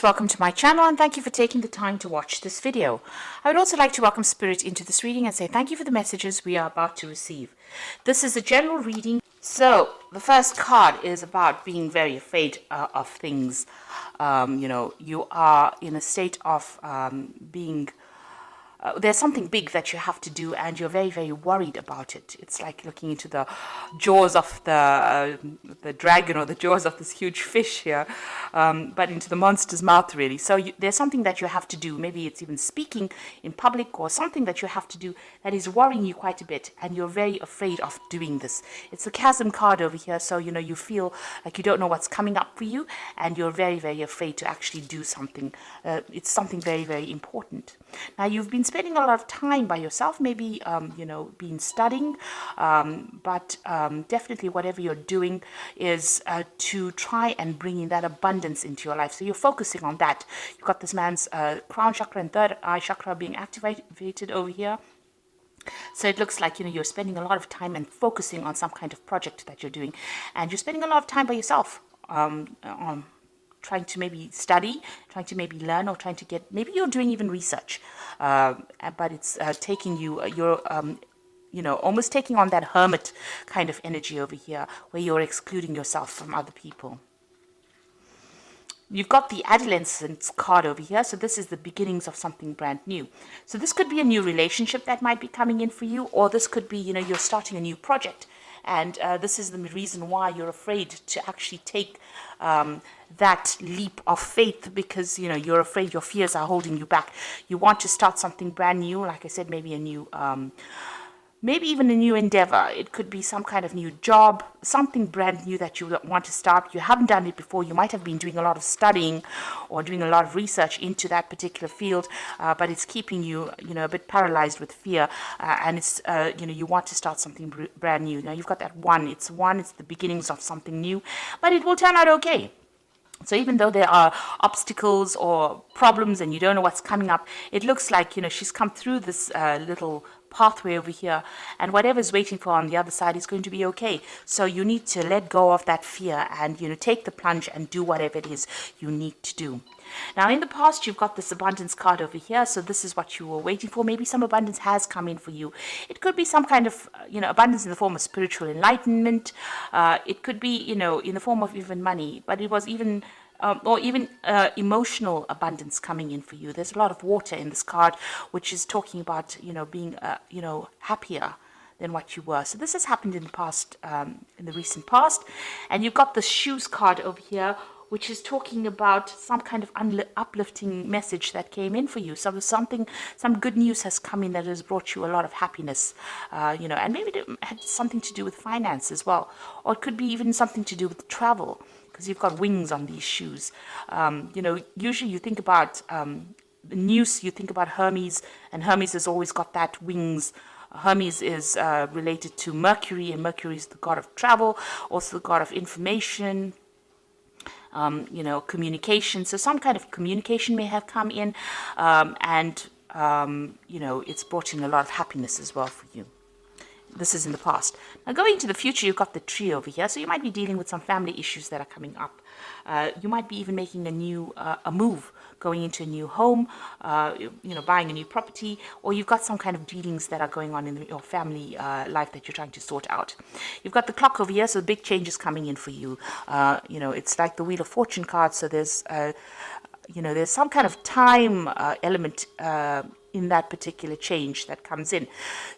Welcome to my channel and thank you for taking the time to watch this video. I would also like to welcome Spirit into this reading and say thank you for the messages we are about to receive. This is a general reading. So the first card is about being very afraid of things. You are in a state of being there's something big that you have to do and you're very, very worried about it. It's like looking into the jaws of the dragon or the jaws of this huge fish here, but into the monster's mouth, really. So there's something that you have to do. Maybe it's even speaking in public or something that you have to do that is worrying you quite a bit, and you're very afraid of doing this. It's the chasm card over here, so you feel like you don't know what's coming up for you, and you're very, very afraid to actually do something. It's something very, very important. Now, you've been spending a lot of time by yourself, maybe, been studying, but definitely whatever you're doing is to try and bring in that abundance into your life. So you're focusing on that. You've got this man's crown chakra and third eye chakra being activated over here. So it looks like, you're spending a lot of time and focusing on some kind of project that you're doing. And you're spending a lot of time by yourself on trying to maybe study, trying to maybe learn, or trying to get, maybe you're doing even research, but it's taking you, you're almost taking on that hermit kind of energy over here, where you're excluding yourself from other people. You've got the adolescence card over here, so this is the beginnings of something brand new. So this could be a new relationship that might be coming in for you, or this could be, you're starting a new project. And this is the reason why you're afraid to actually take that leap of faith, because you're afraid your fears are holding you back. You want to start something brand new, like I said, maybe a new maybe even a new endeavor. It could be some kind of new job, something brand new that you want to start. You haven't done it before. You might have been doing a lot of studying or doing a lot of research into that particular field, but it's keeping you, a bit paralyzed with fear. And it's, you want to start something brand new. Now you've got that one. It's the beginnings of something new, but it will turn out okay. So even though there are obstacles or problems and you don't know what's coming up, it looks like, she's come through this little pathway over here, and whatever's waiting for on the other side is going to be okay. So you need to let go of that fear and, take the plunge and do whatever it is you need to do. Now, in the past, you've got this abundance card over here. So this is what you were waiting for. Maybe some abundance has come in for you. It could be some kind of, abundance in the form of spiritual enlightenment. It could be, in the form of even money, but it was even or even emotional abundance coming in for you. There's a lot of water in this card, which is talking about, being, happier than what you were. So this has happened in the past, in the recent past. And you've got the shoes card over here, which is talking about some kind of uplifting message that came in for you. So some good news has come in that has brought you a lot of happiness, and maybe it had something to do with finance as well. Or it could be even something to do with travel, because you've got wings on these shoes. Usually you think about the news, you think about Hermes, and Hermes has always got that wings. Hermes is related to Mercury, and Mercury is the god of travel, also the god of information, communication. So some kind of communication may have come in, and it's brought in a lot of happiness as well for you. This is in the past. Now, going into the future, you've got the tree over here. So you might be dealing with some family issues that are coming up. You might be even making a move, going into a new home, buying a new property, or you've got some kind of dealings that are going on in your family life that you're trying to sort out. You've got the clock over here, so big changes coming in for you. It's like the Wheel of Fortune card. So there's, there's some kind of time element in that particular change that comes in.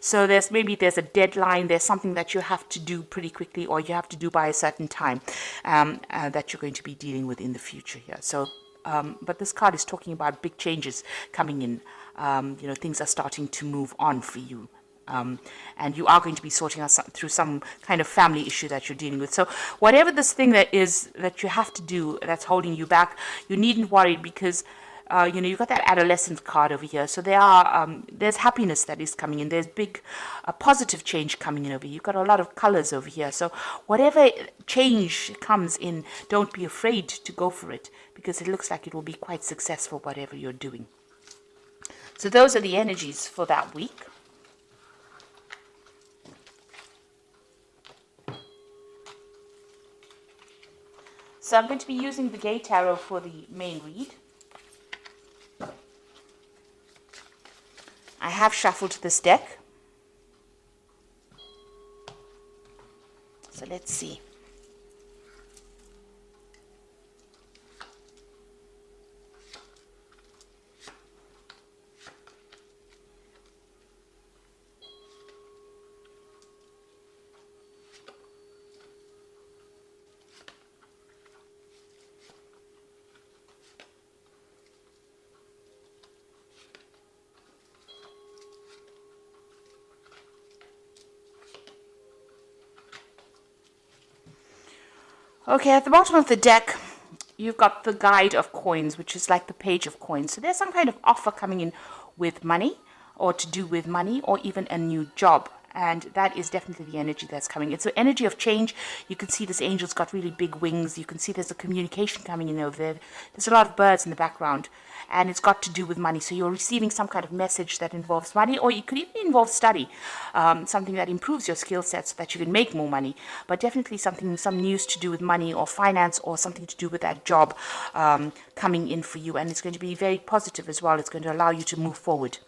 So there's a deadline, there's something that you have to do pretty quickly, or you have to do by a certain time that you're going to be dealing with in the future here. So but this card is talking about big changes coming in. Things are starting to move on for you. And you are going to be sorting out through some kind of family issue that you're dealing with. So whatever this thing that is that you have to do that's holding you back, you needn't worry, because you've got that adolescent card over here. So there's happiness that is coming in. There's big positive change coming in over here. You've got a lot of colors over here. So whatever change comes in, don't be afraid to go for it, because it looks like it will be quite successful, whatever you're doing. So those are the energies for that week. So I'm going to be using the Gay Tarot for the main read. I have shuffled this deck. So let's see. Okay, at the bottom of the deck, you've got the guide of coins, which is like the page of coins. So there's some kind of offer coming in with money, or to do with money, or even a new job. And that is definitely the energy that's coming. It's an energy of change. You can see this angel's got really big wings. You can see there's a communication coming in over there. There's a lot of birds in the background. And it's got to do with money. So you're receiving some kind of message that involves money, or it could even involve study, something that improves your skill set so that you can make more money. But definitely some news to do with money or finance, or something to do with that job coming in for you. And it's going to be very positive as well. It's going to allow you to move forward.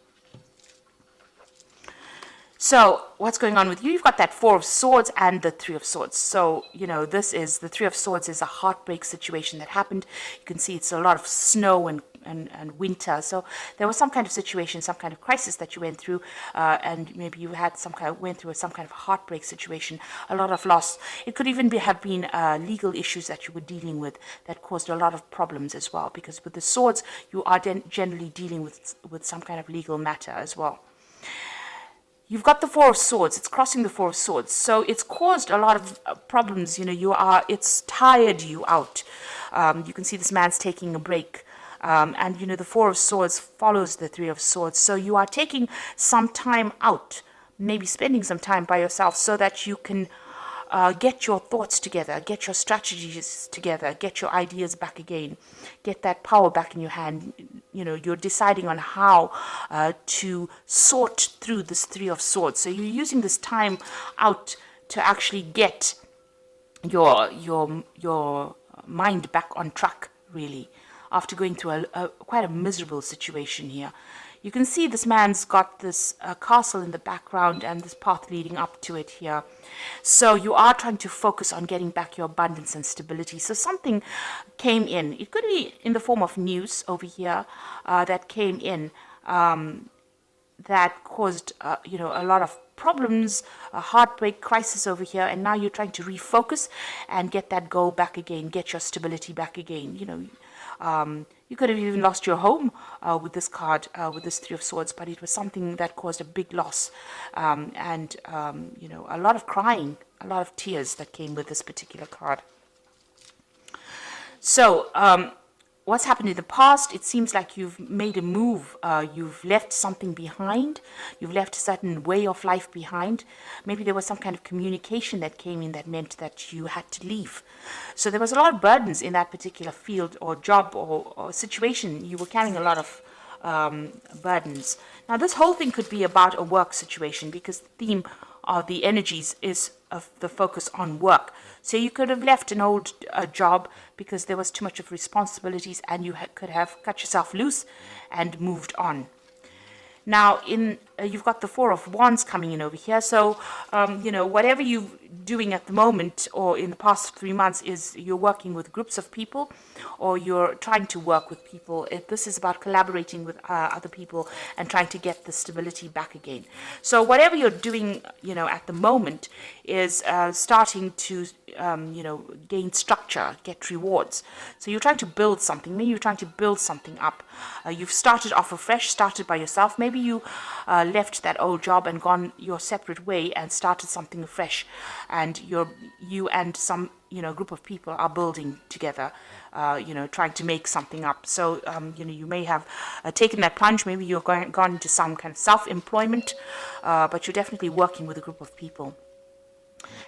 So what's going on with you? You've got that Four of Swords and the Three of Swords. So, this is the Three of Swords is a heartbreak situation that happened. You can see it's a lot of snow and winter. So there was some kind of situation, some kind of crisis that you went through, and maybe you had went through some kind of heartbreak situation, a lot of loss. It could even have been legal issues that you were dealing with that caused a lot of problems as well. Because with the swords, you are generally dealing with some kind of legal matter as well. You've got the Four of Swords. It's crossing the Four of Swords. So it's caused a lot of problems. It's tired you out. You can see this man's taking a break. And the Four of Swords follows the Three of Swords. So you are taking some time out, maybe spending some time by yourself so that you can get your thoughts together, get your strategies together, get your ideas back again, get that power back in your hand. You're deciding on how to sort through this Three of Swords. So you're using this time out to actually get your mind back on track, really, after going through quite a miserable situation here. You can see this man's got this castle in the background and this path leading up to it here. So you are trying to focus on getting back your abundance and stability. So something came in. It could be in the form of news over here that came in that caused, a lot of problems, a heartbreak crisis over here. And now you're trying to refocus and get that goal back again, get your stability back again. You could have even lost your home with this card, with this Three of Swords, but it was something that caused a big loss and a lot of crying, a lot of tears that came with this particular card. So what's happened in the past, it seems like you've made a move, you've left something behind, you've left a certain way of life behind. Maybe there was some kind of communication that came in that meant that you had to leave. So there was a lot of burdens in that particular field or job or situation. You were carrying a lot of burdens. Now this whole thing could be about a work situation, because the theme of the energies is of the focus on work. So you could have left an old job because there was too much of responsibilities, and you could have cut yourself loose and moved on. Now, you've got the Four of Wands coming in over here. So, whatever you're doing at the moment or in the past 3 months is you're working with groups of people, or you're trying to work with people. This is about collaborating with other people and trying to get the stability back again. So whatever you're doing, at the moment is starting to, gain structure, get rewards. So you're trying to build something. Maybe you're trying to build something up. You've started off afresh, started by yourself. Maybe you left that old job and gone your separate way and started something afresh. And you and some group of people are building together, trying to make something up. So you may have taken that plunge. Maybe you're gone into some kind of self-employment, but you're definitely working with a group of people.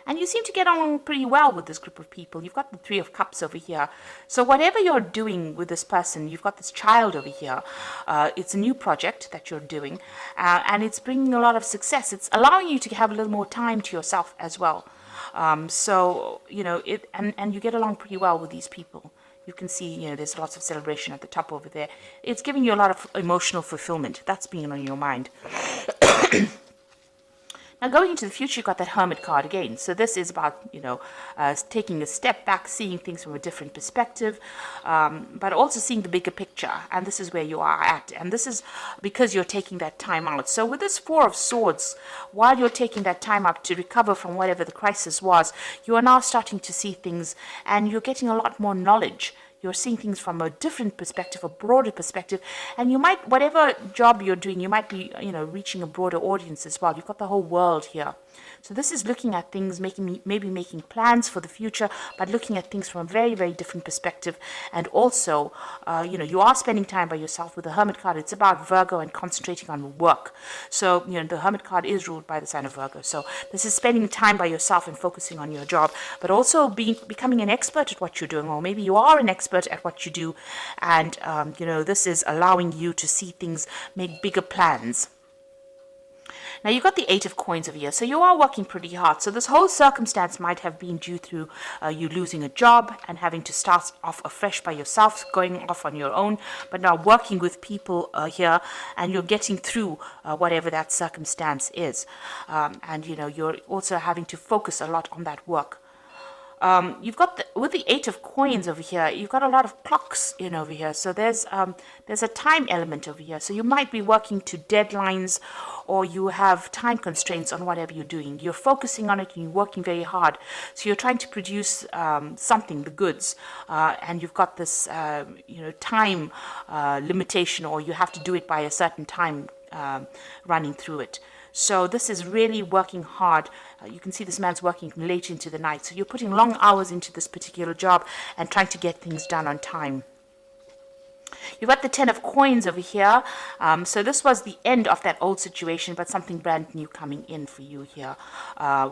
And you seem to get on pretty well with this group of people. You've got the Three of Cups over here. So whatever you're doing with this person, you've got this child over here. It's a new project that you're doing, and it's bringing a lot of success. It's allowing you to have a little more time to yourself as well. And you get along pretty well with these people. You can see, there's lots of celebration at the top over there. It's giving you a lot of emotional fulfillment. That's being on your mind. Now, going into the future, you've got that Hermit card again. So this is about, taking a step back, seeing things from a different perspective, but also seeing the bigger picture. And this is where you are at. And this is because you're taking that time out. So with this Four of Swords, while you're taking that time out to recover from whatever the crisis was, you are now starting to see things, and you're getting a lot more knowledge. You're seeing things from a different perspective, a broader perspective, and you might, whatever job you're doing, you might be, reaching a broader audience as well. You've got the whole world here. So this is looking at things, maybe making plans for the future, but looking at things from a very, very different perspective. And also, you are spending time by yourself. With the Hermit card, it's about Virgo and concentrating on work. So, the Hermit card is ruled by the sign of Virgo. So this is spending time by yourself and focusing on your job, but also becoming an expert at what you're doing, or maybe you are an expert at what you do. And, this is allowing you to see things, make bigger plans. Now, you've got the Eight of Coins over here, so you are working pretty hard. So this whole circumstance might have been due through you losing a job and having to start off afresh by yourself, going off on your own, but now working with people here, and you're getting through whatever that circumstance is. And, you're also having to focus a lot on that work. You've got with the Eight of Coins over here, you've got a lot of clocks over here. So there's a time element over here. So you might be working to deadlines, or you have time constraints on whatever you're doing. You're focusing on it and you're working very hard. So you're trying to produce something, the goods, and you've got this time limitation, or you have to do it by a certain time running through it. So this is really working hard. You can see this man's working late into the night. So you're putting long hours into this particular job and trying to get things done on time. You've got the Ten of Coins over here. So this was the end of that old situation, but something brand new coming in for you here.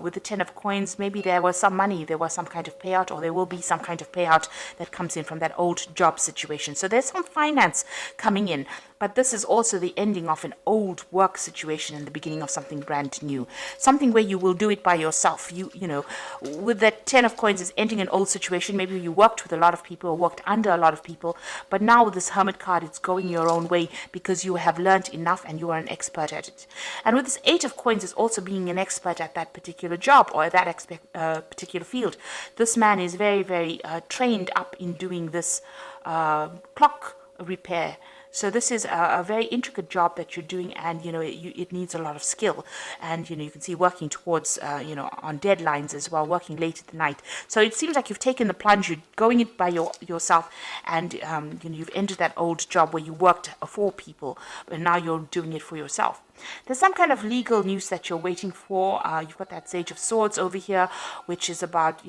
With the Ten of Coins, maybe there was some money, there was some kind of payout, or there will be some kind of payout that comes in from that old job situation. So there's some finance coming in. But this is also the ending of an old work situation and the beginning of something brand new. Something where you will do it by yourself. With that Ten of Coins is ending an old situation. Maybe you worked with a lot of people or worked under a lot of people. But now with this Hermit card, it's going your own way because you have learned enough and you are an expert at it. And with this Eight of Coins is also being an expert at that particular job or that particular field. This man is very, very trained up in doing this clock repair. So this is a very intricate job that you're doing, and it needs a lot of skill. And you can see working towards on deadlines as well, working late at the night. So it seems like you've taken the plunge, you're going it by yourself, and you've entered that old job where you worked for people, but now you're doing it for yourself. There's some kind of legal news that you're waiting for. You've got that Sage of Swords over here, which is about,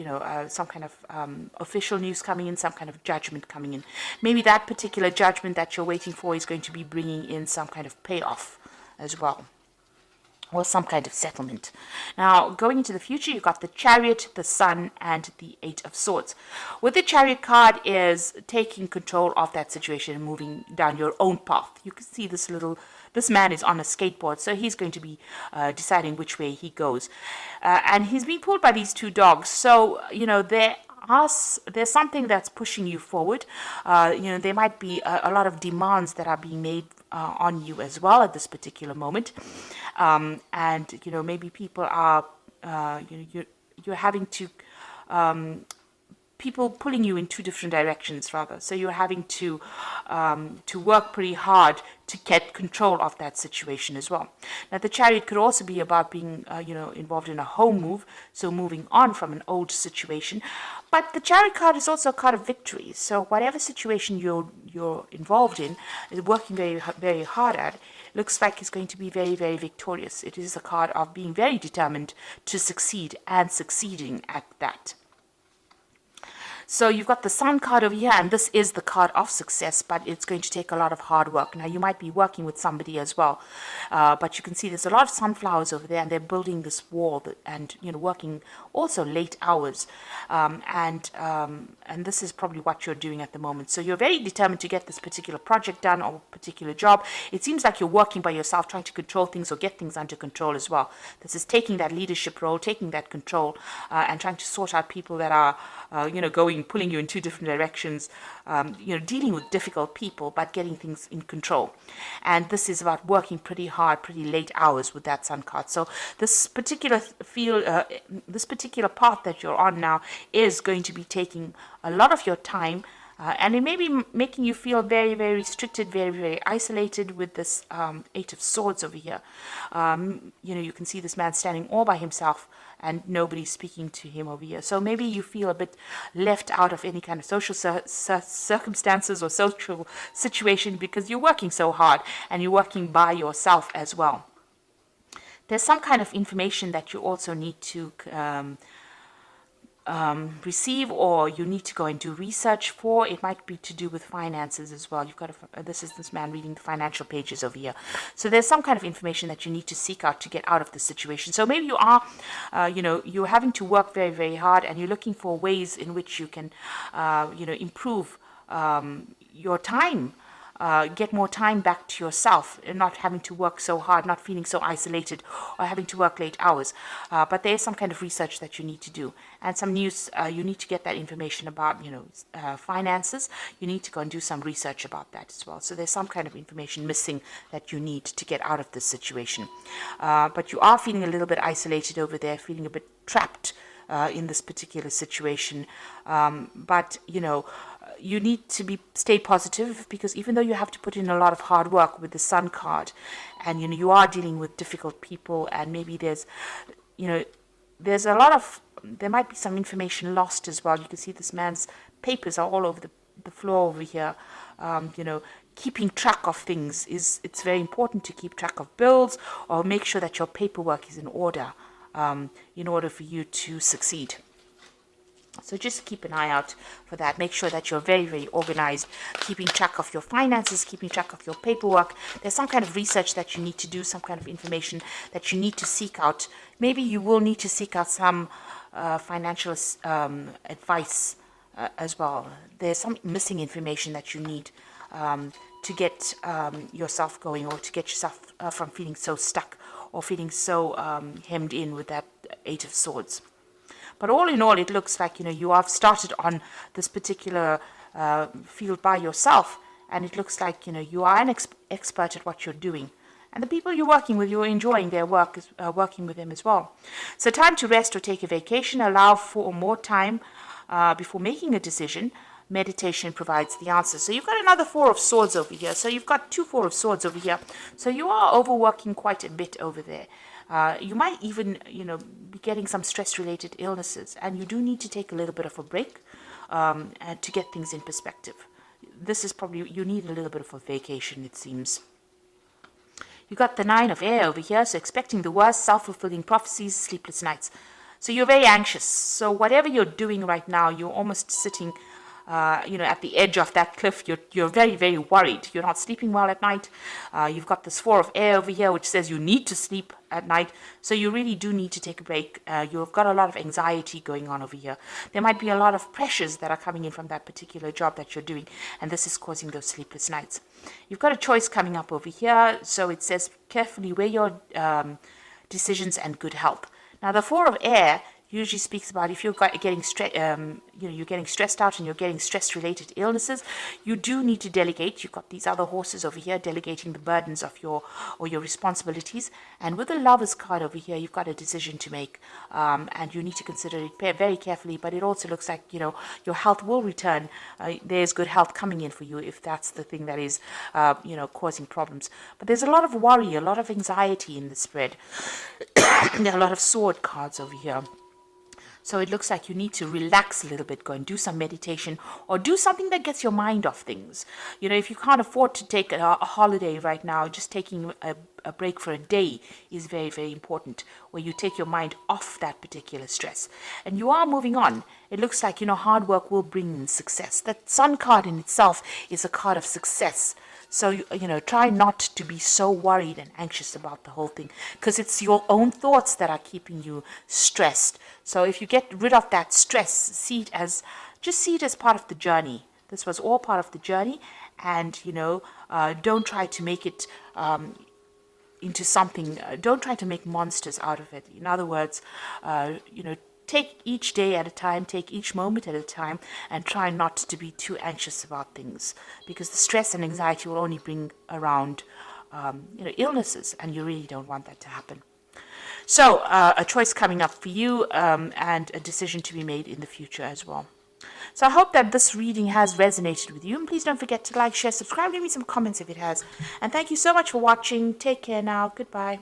some kind of official news coming in, some kind of judgment coming in. Maybe that particular judgment that you're waiting for is going to be bringing in some kind of payoff as well, or some kind of settlement. Now, going into the future, you've got the Chariot, the Sun, and the Eight of Swords. With the Chariot card is taking control of that situation and moving down your own path. You can see this man is on a skateboard, so he's going to be deciding which way he goes. And he's being pulled by these two dogs. So, there's something that's pushing you forward. There might be a lot of demands that are being made on you as well at this particular moment. And, maybe people are, you're having to, people pulling you in two different directions rather. So you're having to work pretty hard to get control of that situation as well. Now, the Chariot could also be about being, involved in a home move, so moving on from an old situation. But the Chariot card is also a card of victory. So whatever situation you're involved in, working very, very hard at, looks like it's going to be very, very victorious. It is a card of being very determined to succeed and succeeding at that. So you've got the Sun card over here, and this is the card of success, but it's going to take a lot of hard work. Now, you might be working with somebody as well, but you can see there's a lot of sunflowers over there, and they're building this wall and, working also late hours. And this is probably what you're doing at the moment. So you're very determined to get this particular project done or particular job. It seems like you're working by yourself, trying to control things or get things under control as well. This is taking that leadership role, taking that control, and trying to sort out people that are, pulling you in two different directions, dealing with difficult people, but getting things in control. And this is about working pretty hard, pretty late hours with that Sun card. So this particular this particular path that you're on now is going to be taking a lot of your time, and it may be making you feel very, very restricted, very, very isolated with this Eight of Swords over here. You can see this man standing all by himself and nobody speaking to him over here. So maybe you feel a bit left out of any kind of social circumstances or social situation because you're working so hard and you're working by yourself as well. There's some kind of information that you also need to receive, or you need to go and do research for. It might be to do with finances as well. You've got this is this man reading the financial pages over here. So there's some kind of information that you need to seek out to get out of this situation. So maybe you are, you're having to work very, very hard, and you're looking for ways in which you can, improve your time. Get more time back to yourself and not having to work so hard, not feeling so isolated or having to work late hours. But there is some kind of research that you need to do, and some news. You need to get that information about, finances. You need to go and do some research about that as well. So there's some kind of information missing that you need to get out of this situation. But you are feeling a little bit isolated over there, feeling a bit trapped in this particular situation. But you need to stay positive, because even though you have to put in a lot of hard work with the Sun card, and you are dealing with difficult people, and maybe there might be some information lost as well. You can see this man's papers are all over the floor over here. Keeping track of things it's very important to keep track of bills, or make sure that your paperwork is in order for you to succeed. So just keep an eye out for that. Make sure that you're very, very organized, keeping track of your finances, keeping track of your paperwork. There's some kind of research that you need to do, some kind of information that you need to seek out. Maybe you will need to seek out some financial advice as well. There's some missing information that you need to get yourself going, or to get yourself from feeling so stuck or feeling so hemmed in with that Eight of Swords. But all in all, it looks like, you have started on this particular field by yourself, and it looks like, you are an expert at what you're doing. And the people you're working with, you're enjoying their work, working with them as well. So time to rest or take a vacation. Allow for more time before making a decision. Meditation provides the answer. So you've got another Four of Swords over here. So you've got two Four of Swords over here. So you are overworking quite a bit over there. You might even, be getting some stress-related illnesses, and you do need to take a little bit of a break to get things in perspective. This is probably, you need a little bit of a vacation, it seems. You got the Nine of Air over here, so expecting the worst, self-fulfilling prophecies, sleepless nights. So you're very anxious. So whatever you're doing right now, you're almost sitting at the edge of that cliff. You're very, very worried. You're not sleeping well at night. You've got this Four of Air over here, which says you need to sleep at night. So you really do need to take a break. You've got a lot of anxiety going on over here. There might be a lot of pressures that are coming in from that particular job that you're doing, and this is causing those sleepless nights. You've got a choice coming up over here. So it says carefully weigh your decisions and good help. Now the Four of Air usually speaks about if you're getting you're getting stressed out and you're getting stress-related illnesses, you do need to delegate. You've got these other horses over here delegating the burdens of your responsibilities. And with the Lovers card over here, you've got a decision to make, and you need to consider it very carefully. But it also looks like your health will return. There's good health coming in for you if that's the thing that is causing problems. But there's a lot of worry, a lot of anxiety in the spread. There are a lot of sword cards over here. So it looks like you need to relax a little bit, go and do some meditation, or do something that gets your mind off things. If you can't afford to take a holiday right now, just taking a break for a day is very, very important, where you take your mind off that particular stress. And you are moving on. It looks like, hard work will bring in success. That Sun card in itself is a card of success. So, try not to be so worried and anxious about the whole thing, because it's your own thoughts that are keeping you stressed. So if you get rid of that stress, just see it as part of the journey. This was all part of the journey, and, don't try to make it into something, don't try to make monsters out of it. In other words, take each day at a time, take each moment at a time, and try not to be too anxious about things, because the stress and anxiety will only bring around, illnesses, and you really don't want that to happen. So, a choice coming up for you, and a decision to be made in the future as well. So I hope that this reading has resonated with you. And please don't forget to like, share, subscribe, leave me some comments if it has. And thank you so much for watching. Take care now. Goodbye.